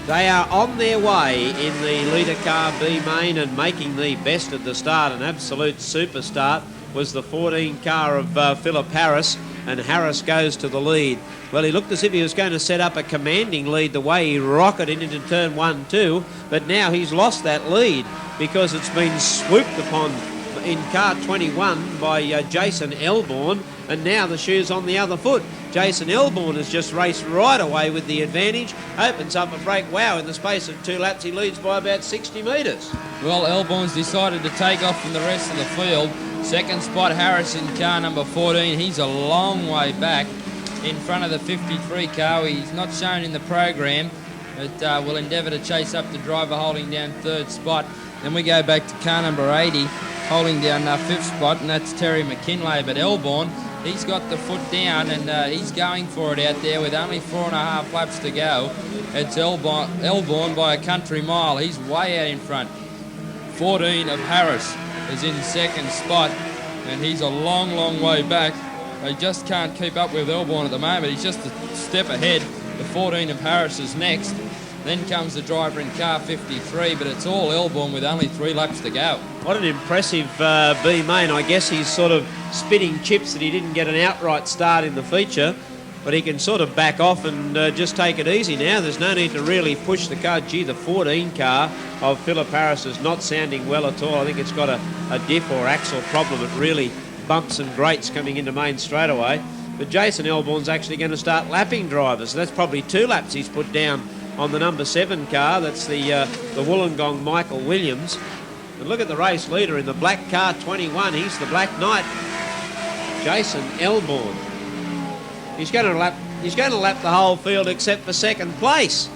They are on their way in the Litre Car B main and making the best of the start. An absolute super start was the 14 car of Philip Harris, and Harris goes to the lead. Well, he looked as if he was going to set up a commanding lead the way he rocketed into turn 1-2, but now he's lost that lead because it's been swooped upon in car 21 by Jason Elborn, and now the shoe's on the other foot. Jason Elborn has just raced right away with the advantage, opens up a break. Wow, in the space of 2 laps he leads by about 60 metres. Well, Elborn's decided to take off from the rest of the field. Second spot, Harris in car number 14. He's a long way back in front of the 53 car. He's not shown in the program, but will endeavour to chase up the driver holding down third spot. Then we go back to car number 80, holding down fifth spot, and that's Terry McKinlay. But Elborn, he's got the foot down, and he's going for it out there with only 4.5 laps to go. It's Elborn by a country mile. He's way out in front. 14 of Harris is in second spot, and he's a long way back. They just can't keep up with Elborn at the moment. He's just a step ahead. The 14 of Harris is next. Then comes the driver in car 53, but it's all Elborn with only 3 laps to go. What an impressive B main. I guess he's sort of spitting chips that he didn't get an outright start in the feature, but he can sort of back off and just take it easy now. There's no need to really push the car. Gee, the 14 car of Philip Harris is not sounding well at all. I think it's got a diff or axle problem. It really bumps and grates coming into main straightaway. But Jason Elborn's actually going to start lapping drivers. So that's probably 2 laps he's put down on the number 7 car. That's the Wollongong Michael Williams. And look at the race leader in the black car 21. He's the Black Knight, Jason Elborn. He's going to lap the whole field except for second place.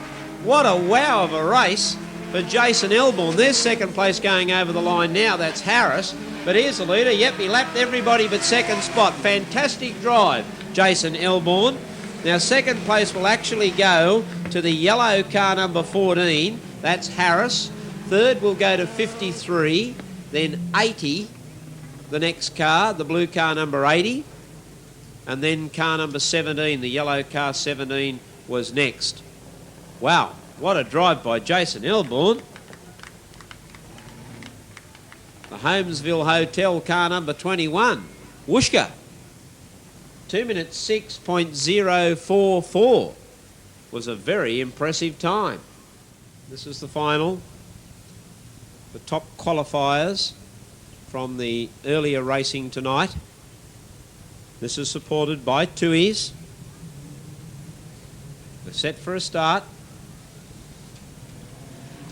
What a wow of a race for Jason Elborn. There's second place going over the line now. That's Harris. But here's the leader. Yep, he lapped everybody but second spot. Fantastic drive, Jason Elborn. Now, second place will actually go to the yellow car number 14. That's Harris. Third will go to 53. Then 80, the next car, the blue car number 80. And then car number 17, the yellow car 17, was next. Wow, what a drive by Jason Elborn. The Holmesville Hotel car number 21, Wooshka. 2 minutes 6.044 was a very impressive time. This is the final. The top qualifiers from the earlier racing tonight. This is supported by Tui's. We're set for a start.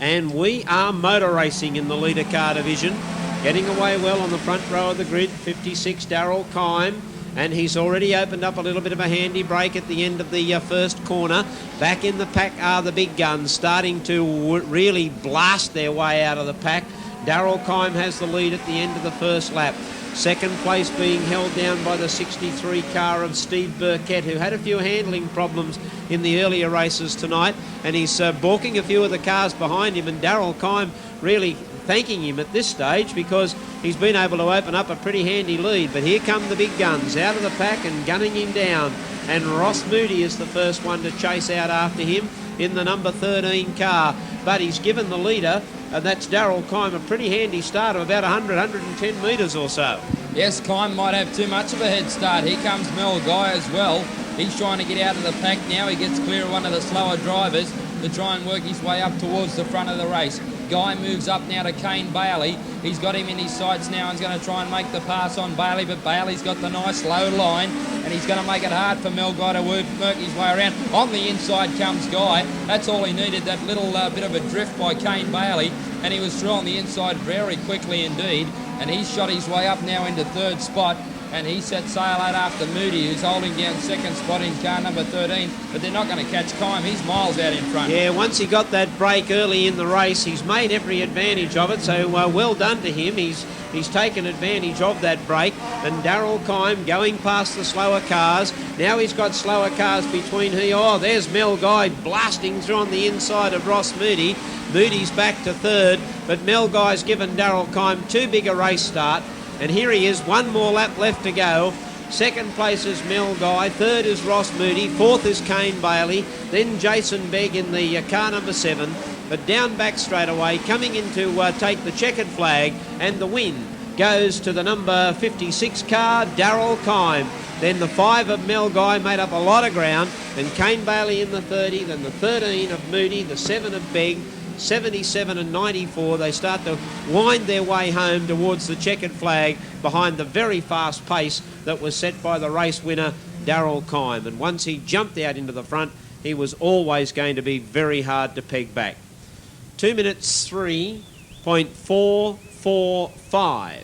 And we are motor racing in the Litre Car division. Getting away well on the front row of the grid, 56 Darryl Kime. And he's already opened up a little bit of a handy break at the end of the first corner. Back in the pack are the big guns, starting to really blast their way out of the pack. Darryl Kime has the lead at the end of the first lap. Second place being held down by the 63 car of Steve Burkett, who had a few handling problems in the earlier races tonight, and he's balking a few of the cars behind him, and Darryl Kime really thanking him at this stage because he's been able to open up a pretty handy lead. But here come the big guns out of the pack and gunning him down, and Ross Moody is the first one to chase out after him in the number 13 car. But he's given the leader, and that's Darryl Kime, a pretty handy start of about 110 metres or so. Yes, Kime might have too much of a head start. Here comes Mel Guy as well. He's trying to get out of the pack now. He gets clear of one of the slower drivers to try and work his way up towards the front of the race. Guy moves up now to Kane Bailey. He's got him in his sights now and is going to try and make the pass on Bailey, but Bailey's got the nice low line, and he's going to make it hard for Mel Guy to work his way around. On the inside comes Guy. That's all he needed, that little bit of a drift by Kane Bailey, and he was through on the inside very quickly indeed, and he's shot his way up now into third spot. And he set sail out after Moody, who's holding down second spot in car number 13, but they're not going to catch Kime. He's miles out in front. Yeah, once he got that break early in the race, he's made every advantage of it, so well done to him. He's taken advantage of that break, and Darryl Kime going past the slower cars. Now he's got slower cars between Oh, there's Mel Guy blasting through on the inside of Ross Moody. Moody's back to third, but Mel Guy's given Darryl Kime too big a race start. And here he is, one more lap left to go. Second place is Mel Guy. Third is Ross Moody. Fourth is Kane Bailey. Then Jason Begg in the car number 7. But down back straight away, coming in to take the checkered flag, and the win goes to the number 56 car, Darryl Kime. Then the 5 of Mel Guy made up a lot of ground. Then Kane Bailey in the 30. Then the 13 of Moody. The 7 of Begg. 77 and 94. They start to wind their way home towards the checkered flag behind the very fast pace that was set by the race winner, Darryl Kime. And once he jumped out into the front, he was always going to be very hard to peg back. 2 minutes 3.445.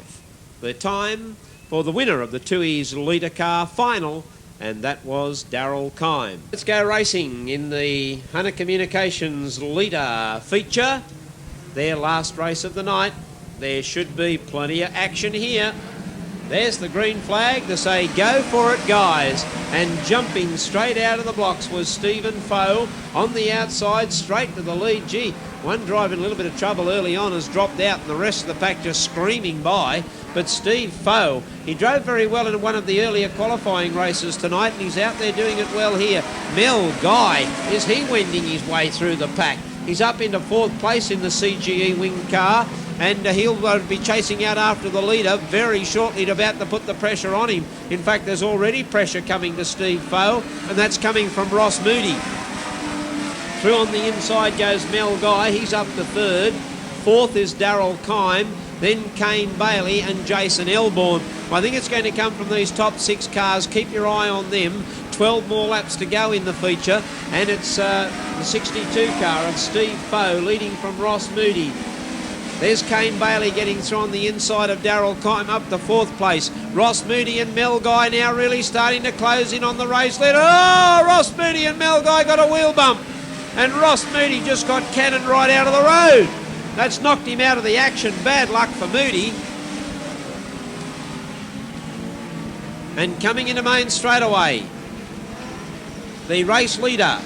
The time for the winner of the 2E's Litre Car final, and that was Darryl Kime. Let's go racing in the Hunter Communications Litre feature. Their last race of the night. There should be plenty of action here. There's the green flag to say, go for it, guys. And jumping straight out of the blocks was Stephen Foe on the outside, straight to the lead. Gee, one driver in a little bit of trouble early on has dropped out, and the rest of the pack just screaming by. But Steve Foe, he drove very well in one of the earlier qualifying races tonight, and he's out there doing it well here. Mel Guy, is he wending his way through the pack? He's up into 4th place in the CGE wing car, and he'll be chasing out after the leader very shortly, about to put the pressure on him. In fact, there's already pressure coming to Steve Foe, and that's coming from Ross Moody. Through on the inside goes Mel Guy, he's up to 3rd. 4th is Darryl Kime. Then Kane Bailey and Jason Elborn. I think it's going to come from these top 6 cars. Keep your eye on them. 12 more laps to go in the feature, and it's the 62 car of Steve Foe leading from Ross Moody. There's Kane Bailey getting through on the inside of Darryl Kime up to 4th place. Ross Moody and Mel Guy now really starting to close in on the race leader. Oh, Ross Moody and Mel Guy got a wheel bump, and Ross Moody just got cannoned right out of the road. That's knocked him out of the action. Bad luck for Moody. And coming into main straight away, the race leader,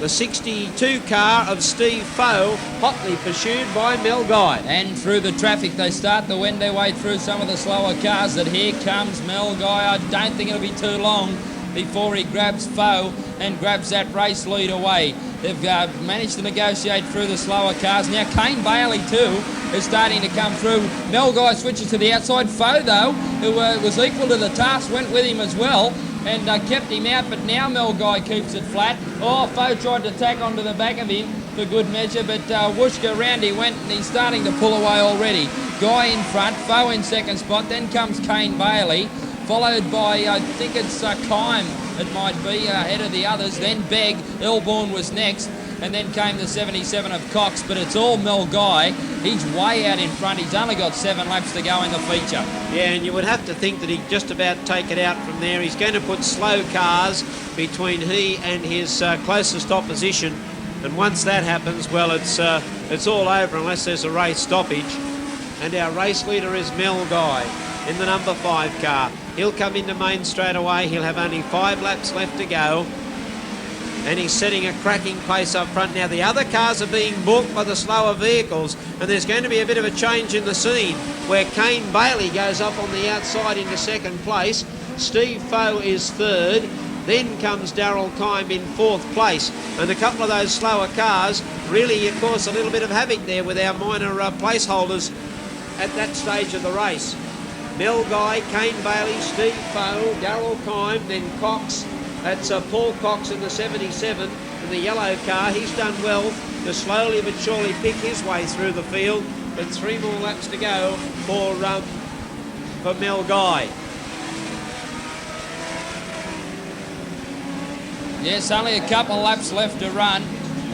the 62 car of Steve Foe, hotly pursued by Mel Guy. And through the traffic, they start to wend their way through some of the slower cars. And here comes Mel Guy. I don't think it'll be too long before he grabs Foe and grabs that race lead away. They've managed to negotiate through the slower cars. Now Kane Bailey too is starting to come through. Mel Guy switches to the outside. Foe though, who was equal to the task, went with him as well and kept him out, but now Mel Guy keeps it flat. Oh, Foe tried to tack onto the back of him for good measure, but whooshka round he went, and he's starting to pull away already. Guy in front, Foe in 2nd spot, then comes Kane Bailey, followed by, I think it's Kime, it might be, ahead of the others. Then Begg, Elborn was next, and then came the 77 of Cox, but it's all Mel Guy. He's way out in front. He's only got 7 laps to go in the feature. Yeah, and you would have to think that he'd just about take it out from there. He's going to put slow cars between he and his closest opposition, and once that happens, well, it's all over unless there's a race stoppage. And our race leader is Mel Guy in the number 5 car. He'll come into main straight away. He'll have only 5 laps left to go, and he's setting a cracking pace up front. Now the other cars are being balked by the slower vehicles, and there's going to be a bit of a change in the scene where Kane Bailey goes up on the outside into 2nd place. Steve Foe is 3rd. Then comes Darryl Kime in 4th place, and a couple of those slower cars really cause a little bit of havoc there with our minor placeholders at that stage of the race. Mel Guy, Kane Bailey, Steve Foe, Darryl Kime, then Cox. That's Paul Cox in the 77 in the yellow car. He's done well to slowly but surely pick his way through the field, but 3 more laps to go for Mel Guy. Yes, only a couple of laps left to run,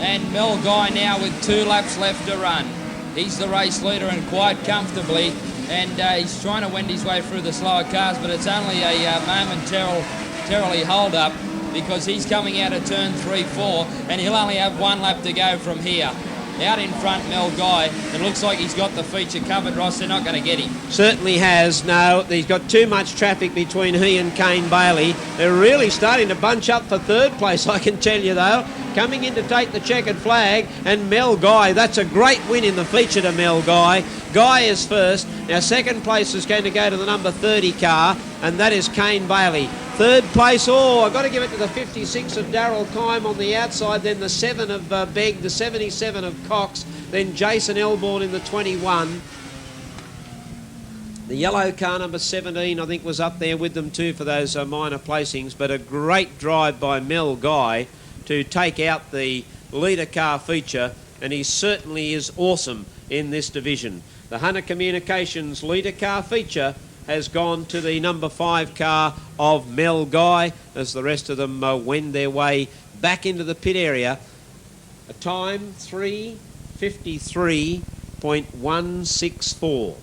and Mel Guy now with 2 laps left to run. He's the race leader and quite comfortably, and he's trying to wend his way through the slower cars, but it's only a momentarily hold up because he's coming out of turn 3-4, and he'll only have 1 lap to go from here. Out in front, Mel Guy. It looks like he's got the feature covered, Ross. They're not going to get him. Certainly has. No, he's got too much traffic between he and Kane Bailey. They're really starting to bunch up for third place, I can tell you, though. Coming in to take the checkered flag, and Mel Guy. That's a great win in the feature to Mel Guy. Guy is first. Now, second place is going to go to the number 30 car, and that is Kane Bailey. Third place, I've got to give it to the 56 of Darryl Kime on the outside, then the 7 of Begg, the 77 of Cox, then Jason Elborn in the 21. The yellow car, number 17, I think was up there with them too for those minor placings, but a great drive by Mel Guy to take out the Litre Car feature, and he certainly is awesome in this division. The Hunter Communications Litre Car feature has gone to the number 5 car of Mel Guy as the rest of them wend their way back into the pit area. A time 3:53.164.